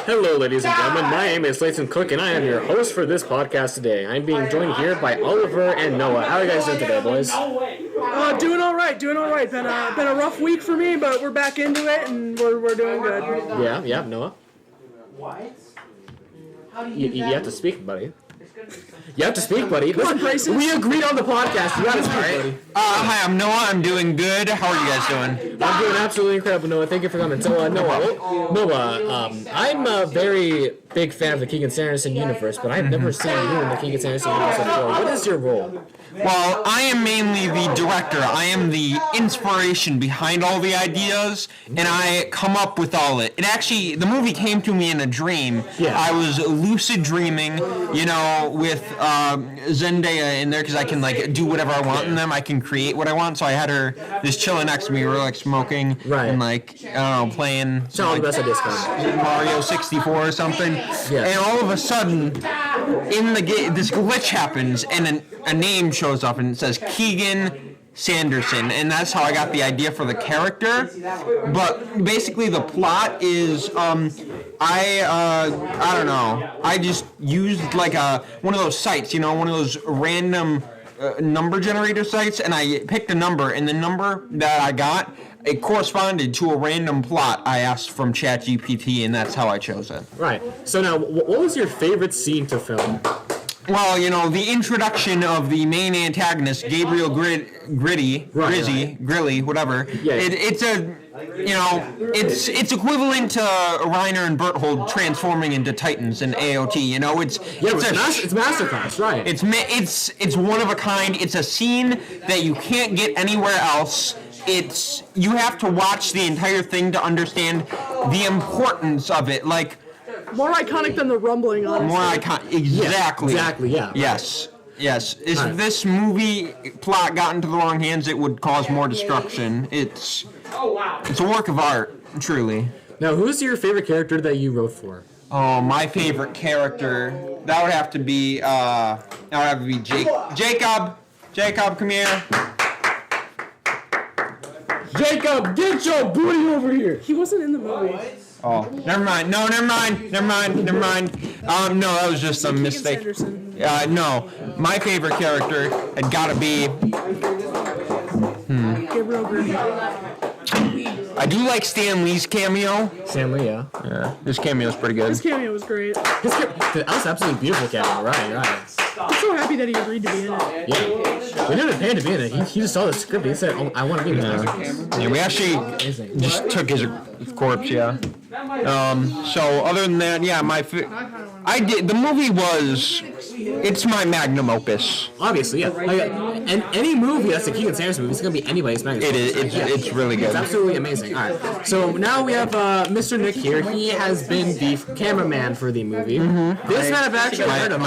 Hello, ladies and gentlemen. My name is Leyton Cook, and I am your host for this podcast today. I'm being joined here by Oliver and Noah. How are you guys doing today, boys? Doing all right. Been a rough week for me, but we're back into it, and we're doing good. Yeah, Noah. You have to speak, buddy. You have to speak, buddy. Listen, we agreed on the podcast. You got to speak, buddy. Hi, I'm Noah. I'm doing good. How are you guys doing? I'm doing absolutely incredible, Noah. Thank you for coming. So, Noah, I'm a very big fan of the Keegan Sanderson universe, but I've never seen you in the Keegan Sanderson universe before. What is your role? Well, I am mainly the director. I am the inspiration behind all the ideas, and I come up with all it. The movie came to me in a dream. Yeah. I was lucid dreaming, with Zendaya in there, because I can, do whatever I want in them. I can create what I want, so I had her just chilling next to me. We were, smoking, right, and, playing the best ideas come. Mario 64 or something. Yeah. And all of a sudden, in the game, this glitch happens, and a name shows up, and it says Keegan Sanderson, and that's how I got the idea for the character. But basically, the plot is, I don't know. I just used one of those sites, one of those random number generator sites, and I picked a number, and the number that I got, it corresponded to a random plot I asked from ChatGPT, and that's how I chose it. Right. So now, what was your favorite scene to film? Well, the introduction of the main antagonist, Gabriel Grilly, whatever. Yeah. It's equivalent to Reiner and Berthold transforming into Titans in AOT. It's masterclass, right? It's one of a kind. It's a scene that you can't get anywhere else. You have to watch the entire thing to understand the importance of it. More iconic than the rumbling, honestly. More iconic, exactly, yeah. Yes. If this movie plot got into the wrong hands, it would cause more destruction. It's a work of art, truly. Now, who's your favorite character that you wrote for? Oh, my favorite character, that would have to be Jacob. Jacob, come here. Jacob, get your booty over here. He wasn't in the movie. Oh, never mind. No, never mind. No, that was just a mistake. No, my favorite character had got to be. Gabriel Grilly. I do like Stan Lee's cameo. Stan Lee, yeah. Yeah, his cameo is pretty good. His cameo was great. That was absolutely beautiful cameo, right. I'm so happy that he agreed to be in it. Yeah. We didn't pay him to be in it. He just saw the script. He said, "Oh, I want to be in it." Yeah, we actually just took his corpse. Yeah. So other than that, yeah, the movie was. It's my magnum opus. Obviously, yeah. And any movie that's a Keegan Sanderson movie, it's going to be anybody's magnum opus. It's really good. It's absolutely amazing. All right. So now we have Mr. Nick here. He has been the cameraman for the movie. Mm-hmm. This man I've actually heard of.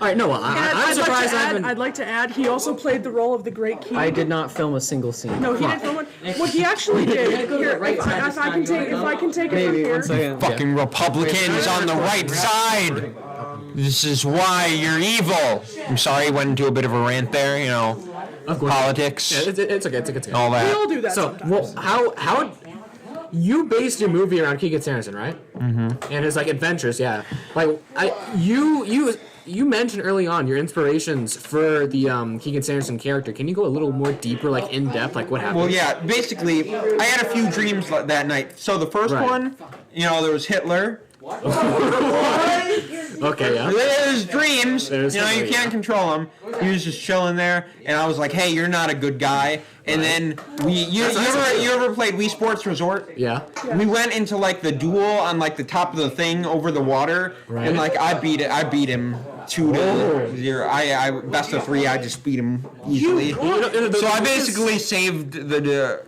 All right, Noah, I'm surprised I'd like to add, he also played the role of the Great King. I did not film a single scene. No, he didn't film one. What he actually did, here, if I can take it from here. 1 second. Fucking Republicans on the right side. This is why you're evil. I'm sorry, went into a bit of a rant there, Of course. Politics. Yeah, it's okay. All that. We all do that. So, how you based your movie around Keegan Sanderson, right? Mm-hmm. And his adventures, yeah. You mentioned early on your inspirations for the Keegan Sanderson character. Can you go a little more deeper, in depth, what happened? Well, yeah. Basically, I had a few dreams that night. So the first one, there was Hitler. Okay, yeah. There's dreams. There's you can't control them. He was just chilling there, and I was like, "Hey, you're not a good guy." And then you ever played Wii Sports Resort? Yeah. We went into the duel on the top of the thing over the water, right. And I beat him 2-0. I best of 3. I just beat him easily. So I basically saved the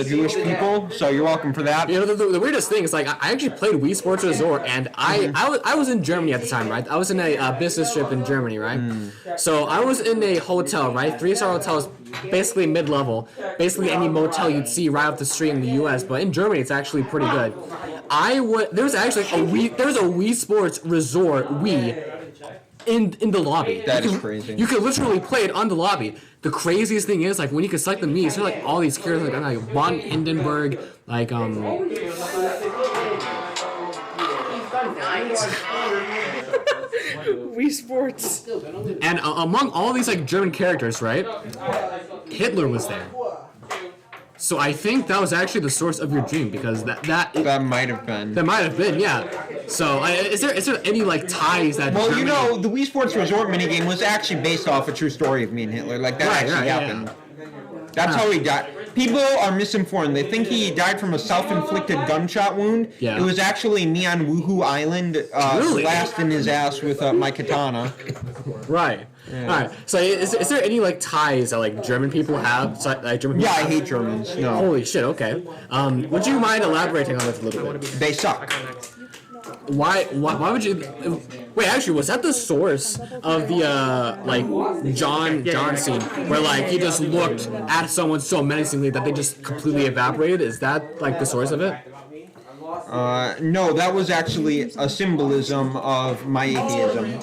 Jewish people. So you're welcome for that. The weirdest thing is I actually played Wii Sports Resort, and I was in Germany at the time, right? I was in a business trip in Germany, right? So I was in a hotel, right? 3-star hotels, basically mid-level, basically any motel you'd see right off the street in the U.S. But in Germany, it's actually pretty good. There's actually there's a Wii Sports Resort in the lobby. That is crazy. You could literally play it on the lobby. The craziest thing is when you can select the Mii's, there are all these characters von Hindenburg, Wii Sports. And among all these like German characters, right? Hitler was there. So I think that was actually the source of your dream because that might have been. That might have been, yeah. So is there any like ties that? Well, Germany... you know, the Wii Sports Resort minigame was actually based off a true story of me and Hitler. Like that actually happened. Yeah. That's how he died. People are misinformed. They think he died from a self-inflicted gunshot wound. Yeah. It was actually me on Woohoo Island, Really? blasting his ass with my katana. Right. Yeah. All right. So is there any like ties that like German people have? Like German people I hate Germans. No. Holy shit. Okay. Would you mind elaborating on this a little bit? They suck. Why would you? Wait, actually, was that the source of the like John scene where like he just looked at someone so menacingly that they just completely evaporated? Is that like the source of it? No, that was actually a symbolism of my atheism.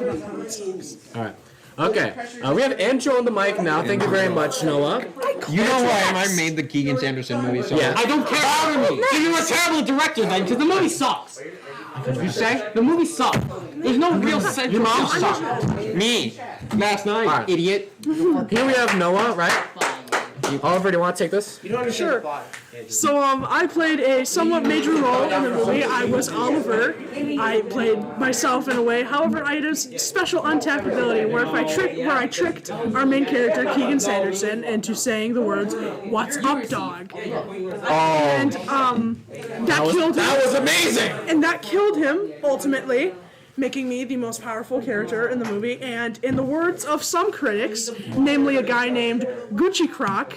All right. Okay. We have Andrew on the mic now. Thank you very much, Noah. You know why I made the Keegan Sanderson movie? So Yeah. I don't care. Bother me. So you're a terrible director then, because the movie sucks. you say? The movie sucked. There's no real sense. Your mom sucked. Me. Last night, Alright. idiot. Here we have Noah, right? Oliver, do you want to take this? Sure. So I played a somewhat major role in the movie. I was Oliver. I played myself in a way. However, I had a special untapped ability where I tricked our main character Keegan Sanderson into saying the words "What's up, dog?" And that killed him. That was amazing. And that killed him ultimately, making me the most powerful character in the movie. And in the words of some critics, namely a guy named Gucci Croc,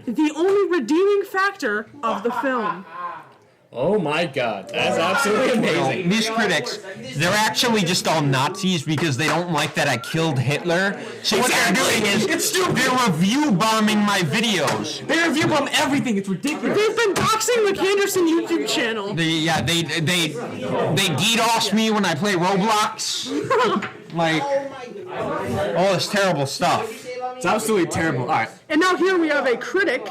the only redeeming factor of the film. Oh my God, that's absolutely amazing. These critics, they're actually just all Nazis because they don't like that I killed Hitler. So what they're doing is they're review bombing my videos. They review bomb everything. It's ridiculous. They've been doxing the Kanderson YouTube channel. They DDoS me when I play Roblox. Like, all this terrible stuff. It's absolutely terrible. All right. And now here we have a critic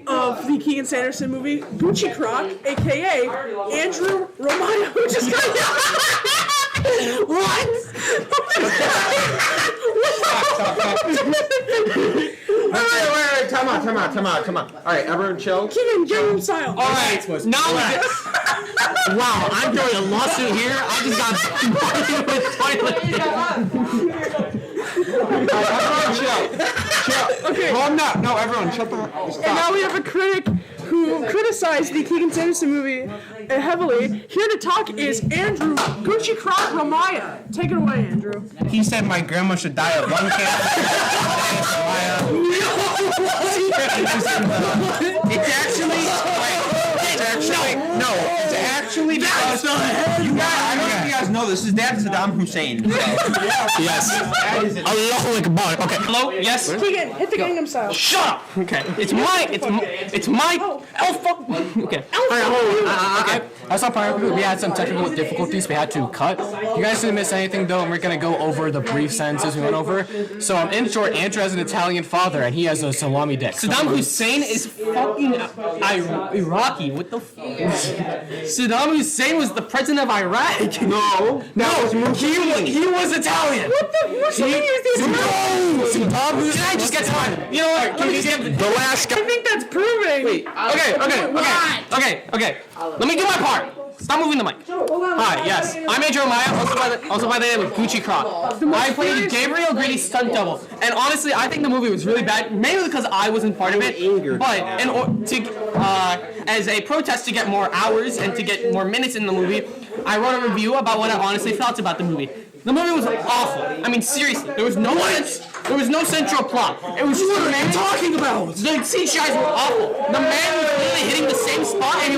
of the Keegan Sanderson movie, Gucci Croc, aka Andrew Romano, who just got What? Wait, time out. All right, everyone chill. Keegan, Gangnam Style. All right, now wow, I'm doing a lawsuit here. I just got Everyone chill. Okay. Calm down. No, everyone, shut the And stop. now we have a critic who criticized the Keegan Sanderson movie heavily. Here to talk is Andrew Gucci Croc Ramaya. Take it away, Andrew. He said my grandma should die of lung cancer. It's actually because you guys, I don't know if you guys know this is Dad Saddam Hussein. So. Yes. Allahu Akbar. Okay. Hello. Yes. Keegan, hit the Gangnam Style. Shut up. Okay. It's my. Oh fuck. Okay. All right, okay. I saw part we had some technical difficulties we had to cut. You guys didn't miss anything though, and we're gonna go over the brief sentences we went over. So in short, Andrew has an Italian father, and he has a salami dick. Saddam Hussein is fucking Iraqi. What the fuck? Saddam Hussein was the president of Iraq. No, He was Italian. What the Saddam Hussein. Can I just get time? You know what? Let me just get the last guy. I think that's proving. Wait. Okay. Let me do my part. Stop moving the mic. Hi, yes. I'm Andrew Maya, also by the name of Gucci Croc. I played Gabriel Greedy's stunt double. And honestly, I think the movie was really bad, mainly because I wasn't part of it. But as a protest to get more hours and to get more minutes in the movie, I wrote a review about what I honestly felt about the movie. The movie was awful. I mean, seriously, there was no central plot. It was just what are you talking about? The CGIs were awful. The man was literally hitting the same spot, and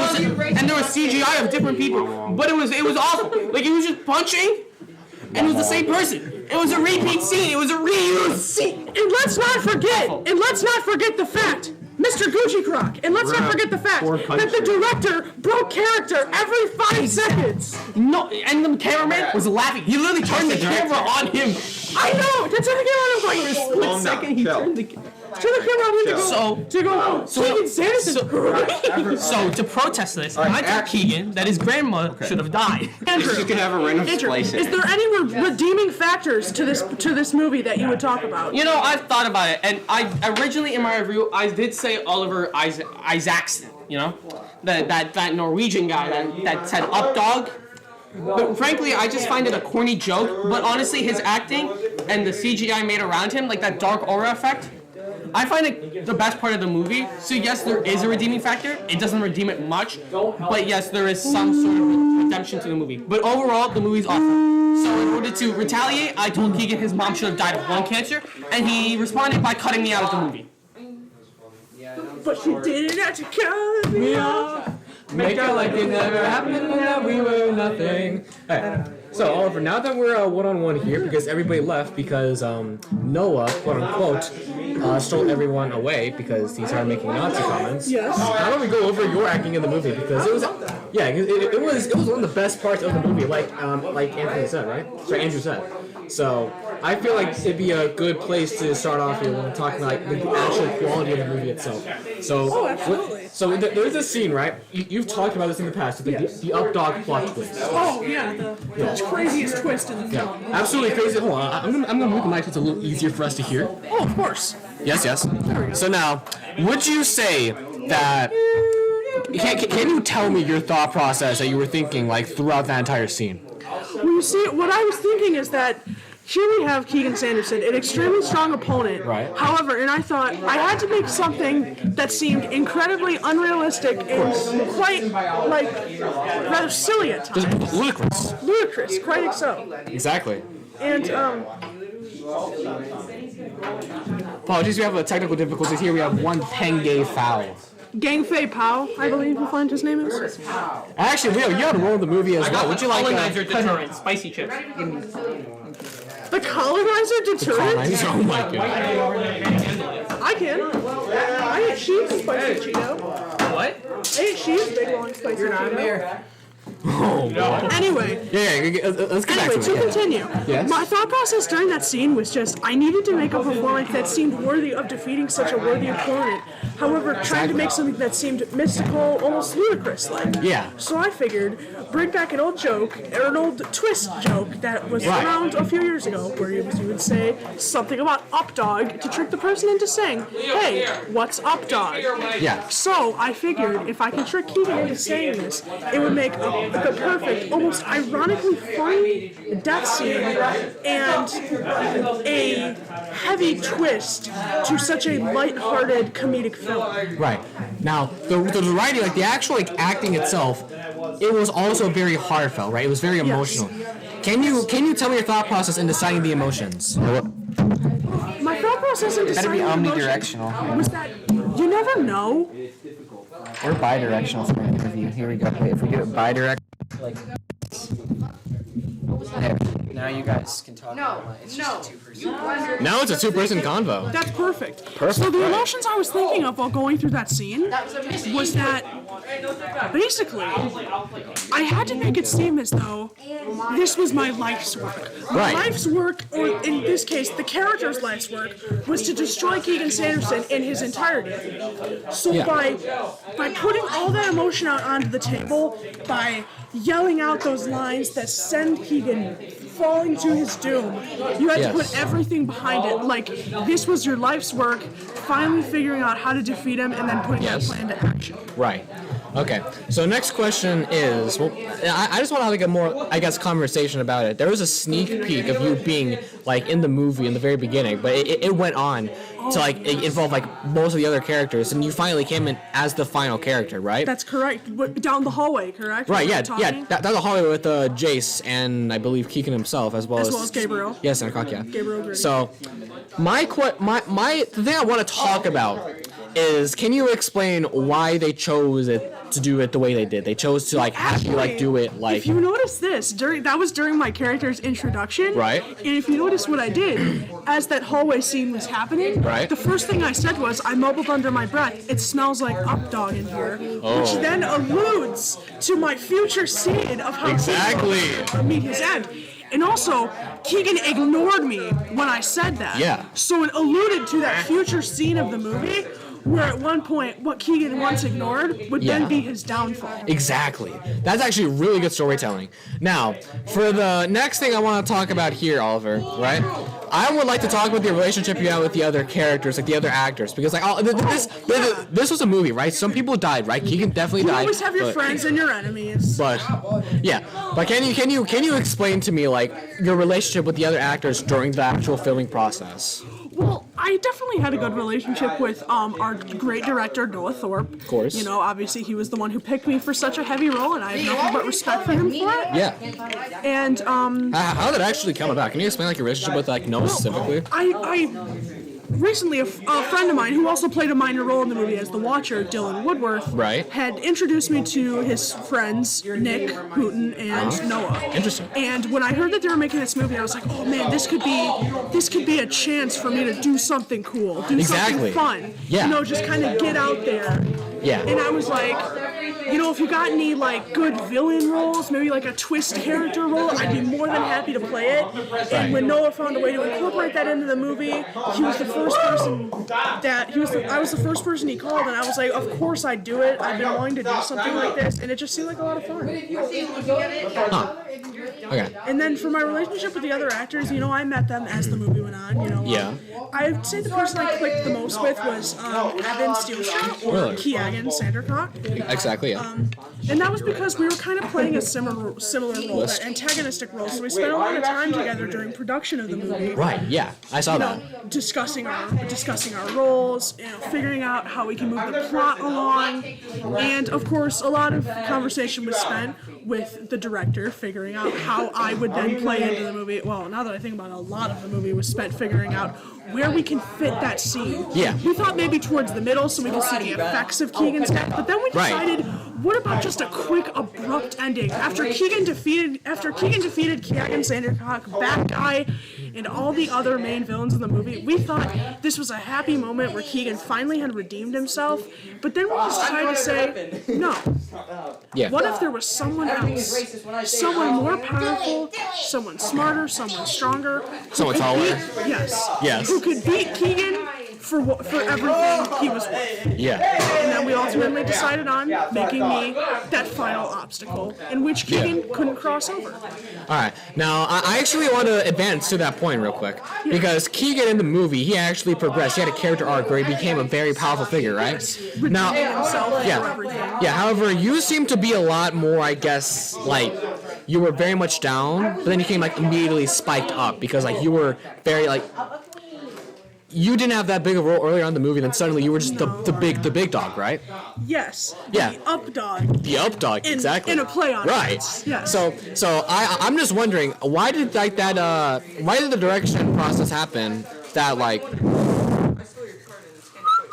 there was CGI of different people. But it was awful. Like he was just punching, and it was the same person. It was a repeat scene. It was a reused scene. And let's not forget the fact, Mr. Gucci Croc, and let's not forget the fact that the director broke character every 5 seconds. No, and the cameraman was laughing. He literally turned the camera on him I know. That's what the camera was like. Split second, he turned the camera. Turn the camera on him to go. Keegan Sanderson. So to protest this, I told Keegan that his grandma should have died. Andrew, You can have a random Andrew, splice. is there any redeeming factors to this movie that you would talk about? You know, I've thought about it, and I originally in my review I did say Oliver Isaacson. You know, that Norwegian guy that said up dog. But frankly, I just find it a corny joke. But honestly, his acting and the CGI made around him, like that dark aura effect, I find it the best part of the movie. So yes, there is a redeeming factor. It doesn't redeem it much, but yes, there is some sort of redemption to the movie. But overall, the movie's awesome. So in order to retaliate, I told Keegan his mom should have died of lung cancer, and he responded by cutting me out of the movie. But she didn't have to cut me off. Make it like it never happened, that we were nothing. Alright, so Oliver, now that we're one-on-one here, because everybody left because Noah, quote-unquote, stole everyone away because he started making Nazi comments. Yes. How don't we go over your acting in the movie, because it was, yeah, it was one of the best parts of the movie, like Anthony said, right? Sorry, Andrew said. So I feel like it'd be a good place to start off here when talking like the actual quality of the movie itself. So, absolutely. So there's a scene, right? You've talked about this in the past, the up dog plot twist. Oh yeah, the craziest twist in the film. Absolutely crazy. Hold on, I'm gonna move the mic so it's a little easier for us to hear. Oh, of course. Yes. So now, would you say that? Can you tell me your thought process that you were thinking like throughout that entire scene? Well, you see, what I was thinking is that here we have Keegan Sanderson, an extremely strong opponent. Right. However, and I thought I had to make something that seemed incredibly unrealistic and quite, like, rather silly at times. Just ludicrous. Ludicrous, quite so. Exactly. And, Apologies, we have technical difficulties here. We have one Penge foul. Gang Fei Pao, I believe you'll find his name is. Actually, Leo, you had a role in the movie as well. Would you like Colonizer deterrent, spicy chips. The colonizer deterrent? Oh my god. I can. I ate cheese spicy Cheeto. What? I ate cheese big long spicy Cheeto. Oh boy. Anyway. Yeah, let's get back Anyway, to to it. continue, Yes? my thought process during that scene was just I needed to make a performance that seemed worthy of defeating such a worthy opponent. However, trying to make something that seemed mystical, almost ludicrous-like. Yeah. So I figured, bring back an old joke, or an old twist joke that was Right. around a few years ago, where you would say something about up dog to trick the person into saying, hey, what's up dog? Yeah. So I figured if I could trick Keegan into saying this, it would make the perfect, almost ironically funny death scene and a heavy twist to such a lighthearted comedic film. Right. Now, the writing, like the actual acting itself, it was also very heartfelt, right? It was very emotional. Can you tell me your thought process in deciding the emotions? My thought process in Better be deciding omnidirectional. was that you never know. Or bidirectional for an interview. Here we go. If we do it bidirectional, like there. Now you guys can talk about it. It's just a two-person. Now it's a two-person convo. That's perfect. So the emotions I was thinking of while going through that scene was that basically I had to make it seem as though this was my life's work. My Right. life's work, or in this case, the character's life's work, was to destroy Keegan Sanderson in his entirety. So Yeah. by putting all that emotion out onto the table, by yelling out those lines that send Keegan falling to his doom, you had to put everything behind it. Like, this was your life's work, finally figuring out how to defeat him and then putting that plan to action. Right. Okay. So next question is, well, I just want to have like a more, I guess, conversation about it. There was a sneak peek of you being like in the movie in the very beginning, but it went on to like it involve like most of the other characters, and you finally came in as the final character, right? That's correct. Down the hallway, correct? Right. Yeah. Talking? Yeah. That's a hallway with Jace and I believe Keegan himself as well as Gabriel. Yes, and Cock, yeah. Gabriel Grady. So, the thing I want to talk about is, can you explain why they chose to do it the way they did? They chose to like have you like do it like. If you notice this, that was during my character's introduction. Right. And if you notice what I did, as that hallway scene was happening, Right. the first thing I said was, I mumbled under my breath, it smells like up dog in here, which then alludes to my future scene of how Exactly. Keegan will meet his end. And also, Keegan ignored me when I said that. Yeah. So it alluded to that future scene of the movie where at one point what Keegan once ignored would Yeah. then be his downfall. Exactly. That's actually really good storytelling. Now, for the next thing I want to talk about here, Oliver, right? I would like to talk about the relationship you have with the other characters, like the other actors, because like this was a movie, right? Some people died, right? Keegan definitely You died. always have your but- friends and your enemies. But yeah, but can you explain to me like your relationship with the other actors during the actual filming process? Well, I definitely had a good relationship with our great director, Noah Thorpe. Of course. You know, obviously he was the one who picked me for such a heavy role, and I have nothing but respect for him for it. Yeah. And How did it actually come about? Can you explain like your relationship with like Noah specifically? I recently a friend of mine who also played a minor role in the movie as the Watcher, Dylan Woodworth, Right. had introduced me to his friends Nick, Hooten, and Noah. Interesting. And when I heard that they were making this movie, I was like, oh man, this could be a chance for me to do something cool, do Exactly. something fun. Yeah. You know, just kind of get out there. Yeah. And I was like, you know, if you got any like good villain roles, maybe like a twist character role, I'd be more than happy to play it. And when Noah found a way to incorporate that into the movie, he was the first person I was the first person he called, and I was like, of course I'd do it. I've been wanting to do something like this, and it just seemed like a lot of fun. Huh. Okay. And then for my relationship with the other actors, you know, I met them as the movie went on. You know, Yeah. I'd say the person I clicked the most with was Evan Steelstrom or Really? Keegan Sandercock. Exactly. Yeah. And that was because we were kind of playing a similar role, that antagonistic role. So we spent a lot of time together during production of the movie. Right. Yeah. I saw You that. know, discussing our roles, you know, figuring out how we can move the plot along, and of course, a lot of conversation was spent with the director, figuring out how I would then play into the movie. Well, now that I think about it, a lot of the movie was spent figuring out where we can fit that scene. Yeah. We thought maybe towards the middle so we could see the effects of Keegan's death, but then we Right. decided, what about just a quick, abrupt ending? After Keegan defeated Keegan Sandercock, Bad Guy, and all the other main villains in the movie, we thought this was a happy moment where Keegan finally had redeemed himself, but then we just decided to say, no. Yeah. What if there was someone else? Someone more powerful, someone smarter, someone stronger. who Someone could taller? beat- Yes. Yes. Who could beat Keegan for everything he was worth. Yeah. And then we ultimately decided on making me that final obstacle in which Keegan couldn't cross over. All right. Now, I actually want to advance to that point real quick because Keegan in the movie, he actually progressed. He had a character arc where he became a very powerful figure, right? Now, Himself yeah. for everything. Yeah. However, you seem to be a lot more, I guess, like you were very much down, but then you came like immediately spiked up because like you were very like. You didn't have that big of a role earlier on in the movie, then suddenly you were just the big dog, right? Yes. Yeah. The up dog. The up dog, exactly. In a play on it. Right. Yes. So I'm just wondering why did like that why did the direction process happen that like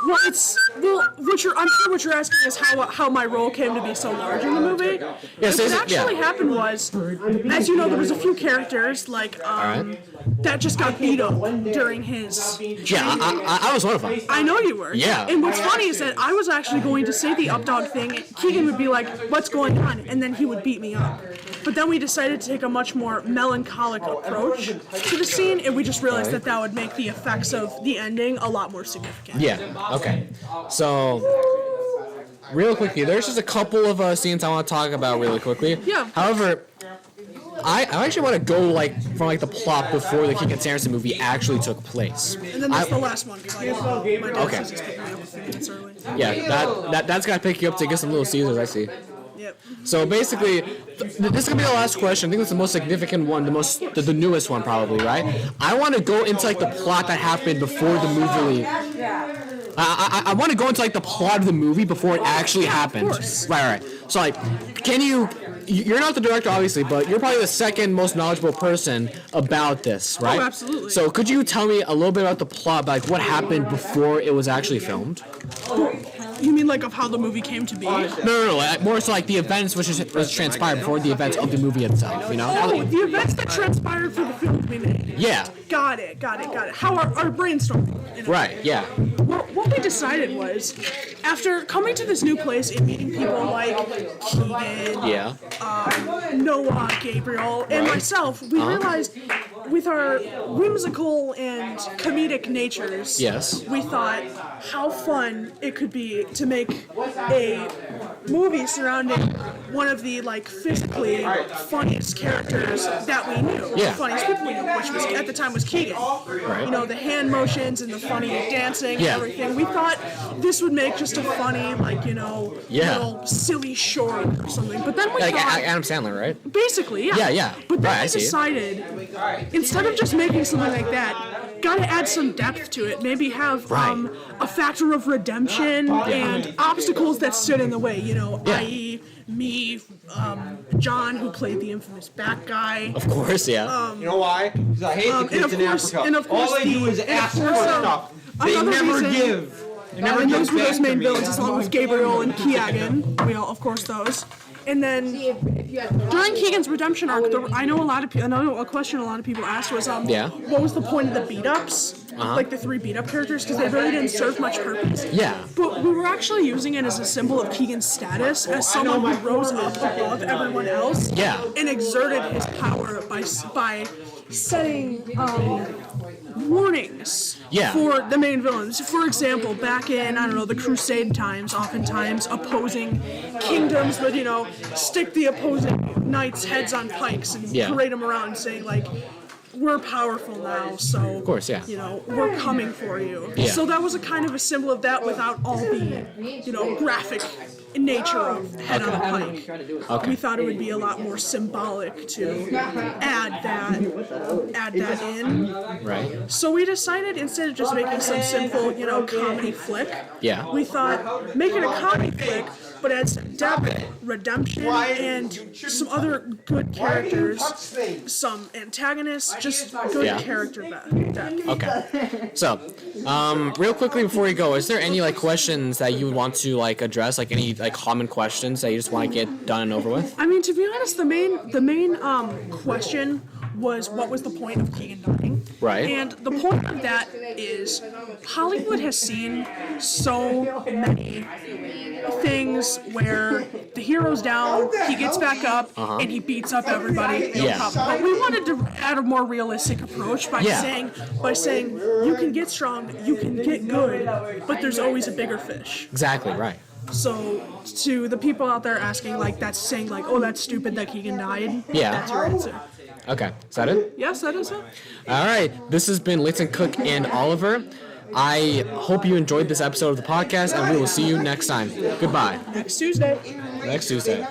I'm sure what you're asking is how my role came to be so large in the movie. Yes, What actually happened was, as you know, there was a few characters like that just got beat up during his. yeah I was one of them. I know you were. Yeah. And what's funny is that I was actually going to say the up dog thing. Keegan would be like, "What's going on?" and then he would beat me up. But then we decided to take a much more melancholic approach to the scene, and we just realized that would make the effects of the ending a lot more significant. Yeah. Okay. So real quickly, there's just a couple of scenes I want to talk about really quickly. Yeah. However, I actually want to go like from like the plot before the Keegan Sanderson movie actually took place. And then that's the last one because my dad Okay. says he's picking me up a few minutes early. Yeah, that's gotta pick you up to get some Little Caesars, I see. Yep. So basically, this is gonna be the last question. I think it's the most significant one, the newest one probably, right? I want to go into like the plot that happened before the movie. I want to go into like the plot of the movie before it actually happened. course. Right. So like, you're not the director obviously, but you're probably the second most knowledgeable person about this, right? Oh, absolutely. So could you tell me a little bit about the plot, like what happened before it was actually filmed? You mean like of how the movie came to be? No. More so like the events which was transpired before the events of the movie itself. You know? Oh, the events that transpired for the film to be made. Yeah. Got it. How our brainstorming. Right. Yeah. What we decided was, after coming to this new place and meeting people like Keegan, Yeah. Noah, Gabriel, and myself, we realized with our whimsical and comedic natures, Yes. we thought how fun it could be to make a movie surrounding one of the like physically funniest characters that we knew. Yeah. The funniest people we knew, which was at the time was Keegan. Right. You know, the hand motions and the funny dancing Yeah. and everything. We thought this would make just a funny, like, you know, Yeah. little silly short or something. But then we Like thought, Adam Sandler, right? basically, yeah. Yeah. But then Right, I we see. decided, instead of just making something like that, gotta add some depth to it. Maybe have Right. a factor of redemption and obstacles that stood in the way, you know, Yeah. i.e. me, John, who played the infamous Bat Guy. Of course, yeah. You know why? Because I hate the and kids of in course- Africa. and of course All they do the- is and of ask for course, stuff. They another never reason- give. They never And give those were back those to main me. villains, along with Gabriel and Keegan. Of course, those. And then during Keegan's redemption arc, I know a question a lot of people asked was, Yeah. what was the point of the beat-ups? Like the 3 beat-up characters, because they really didn't serve much purpose. Yeah. But we were actually using it as a symbol of Keegan's status as someone who rose up above everyone else. Yeah. And exerted his power by setting warnings Yeah. for the main villains. For example, back in, I don't know, the Crusade times, oftentimes opposing kingdoms would, you know, stick the opposing knights' heads on pikes and Yeah. parade them around saying, like, we're powerful now, so, Of course, yeah. you know, we're coming for you. Yeah. So that was a kind of a symbol of that without all the, you know, graphic nature of head on a pike. Okay. We thought it would be a lot more symbolic to add that in. Right. So we decided, instead of just making some simple, you know, comedy flick, Yeah. we thought make it a comedy flick, but add some depth, redemption, and some other good characters, some antagonists, just good Yeah. character depth. Okay. So, real quickly before we go, is there any like questions that you would want to like address, like any like common questions that you just want to get done and over with? I mean, to be honest, the main question was, what was the point of Keegan dying? Right. And the point of that is Hollywood has seen so many things where the hero's down, he gets back up, and he beats up everybody. No Yeah. problem. But we wanted to add a more realistic approach by Yeah. saying you can get strong, you can get good, but there's always a bigger fish. Exactly. Right. So to the people out there asking, like, that's saying like, oh, that's stupid that Keegan died. Yeah. That's your answer. Okay. Is that it? Yes, that is it. All right. This has been Leyton, Cook, and Oliver. I hope you enjoyed this episode of the podcast, and we will see you next time. Goodbye. Next Tuesday. Next Tuesday.